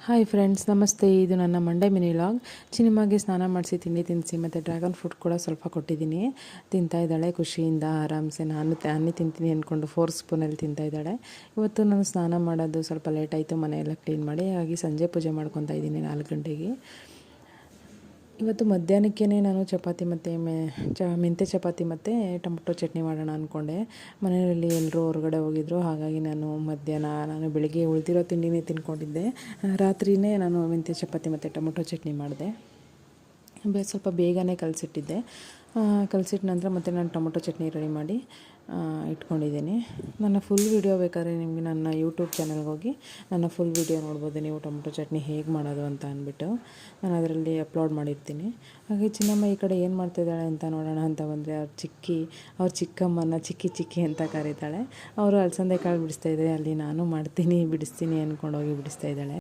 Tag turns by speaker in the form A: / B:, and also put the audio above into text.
A: Hi friends, ನಮಸ್ತೆ. ಇದು ನನ್ನ ಮಂಡೇ ಮಿನಿ ವ್ಲಾಗ್. ಚಿನಿಮಾಗೆ ಸ್ನಾನ ಮಾಡಿಸಿ ತಿಂಡಿ ತಿನ್ನಿಸಿ ಮತ್ತು ಡ್ರ್ಯಾಗನ್ ಫ್ರೂಟ್ ಕೂಡ ಸ್ವಲ್ಪ ಕೊಟ್ಟಿದ್ದೀನಿ. ತಿಂತಾ ಇದ್ದಾಳೆ ಖುಷಿಯಿಂದ ಆರಾಮ್ಸೆ. ನಾನು ತಿಂತೀನಿ ಅಂದ್ಕೊಂಡು 4 ಸ್ಪೂನಲ್ಲಿ ತಿಂತಾ ಇದ್ದಾಳೆ. ಇವತ್ತು ನಾನು ಸ್ನಾನ ಮಾಡೋದು ಸ್ವಲ್ಪ ಲೇಟ್ ಆಯಿತು, ಮನೆಯೆಲ್ಲ ಕ್ಲೀನ್ ಮಾಡಿ. ಹಾಗಾಗಿ ಸಂಜೆ ಪೂಜೆ ಮಾಡ್ಕೊತಾ ಇದ್ದೀನಿ 4 ಗಂಟೆಗೆ. ಇವತ್ತು ಮಧ್ಯಾಹ್ನಕ್ಕೇ ನಾನು ಚಪಾತಿ ಮತ್ತು ಮೆಂತ್ಯ ಚಪಾತಿ ಮತ್ತು ಟೊಮೊಟೊ ಚಟ್ನಿ ಮಾಡೋಣ ಅಂದ್ಕೊಂಡೆ. ಮನೆಯಲ್ಲಿ ಎಲ್ಲರೂ ಹೊರಗಡೆ ಹೋಗಿದ್ದರು, ಹಾಗಾಗಿ ನಾನು ಬೆಳಿಗ್ಗೆ ಉಳಿದಿರೋ ತಿಂಡಿನೇ ತಿನ್ಕೊಂಡಿದ್ದೆ. ರಾತ್ರಿಯೇ ನಾನು ಮೆಂತ್ಯ ಚಪಾತಿ ಮತ್ತು ಟೊಮೊಟೊ ಚಟ್ನಿ ಮಾಡಿದೆ. ಸ್ವಲ್ಪ ಬೇಗನೆ ಕಲಸಿಟ್ಟಿದ್ದೆ. ಕಲಸಿಟ್ಟ ನಂತರ ಮತ್ತು ನಾನು ಟೊಮೊಟೊ ಚಟ್ನಿ ರೆಡಿ ಮಾಡಿ ಇಟ್ಕೊಂಡಿದ್ದೀನಿ. ನನ್ನ ಫುಲ್ ವೀಡಿಯೋ ಬೇಕಾದ್ರೆ ನಿಮಗೆ ನನ್ನ ಯೂಟ್ಯೂಬ್ ಚಾನಲ್ಗೆ ಹೋಗಿ ನನ್ನ ಫುಲ್ ವೀಡಿಯೋ ನೋಡ್ಬೋದು ನೀವು, ಟೊಮೊಟೊ ಚಟ್ನಿ ಹೇಗೆ ಮಾಡೋದು ಅಂತ ಅಂದ್ಬಿಟ್ಟು ನಾನು ಅದರಲ್ಲಿ ಅಪ್ಲೋಡ್ ಮಾಡಿರ್ತೀನಿ. ಹಾಗೆ ಚಿನ್ನಮ್ಮ ಈ ಕಡೆ ಏನು ಮಾಡ್ತಿದ್ದಾಳೆ ಅಂತ ನೋಡೋಣ ಅಂತ ಬಂದರೆ, ಅವ್ರ ಚಿಕ್ಕಮ್ಮನ ಚಿಕ್ಕಿ ಅಂತ ಕರೀತಾಳೆ. ಅವರು ಅಲಸಂದೆ ಕಾಳು ಬಿಡಿಸ್ತಾಯಿದ್ದಾರೆ. ಅಲ್ಲಿ ನಾನು ಮಾಡ್ತೀನಿ ಬಿಡಿಸ್ತೀನಿ ಅಂದ್ಕೊಂಡೋಗಿ ಬಿಡಿಸ್ತಾ ಇದ್ದಾಳೆ.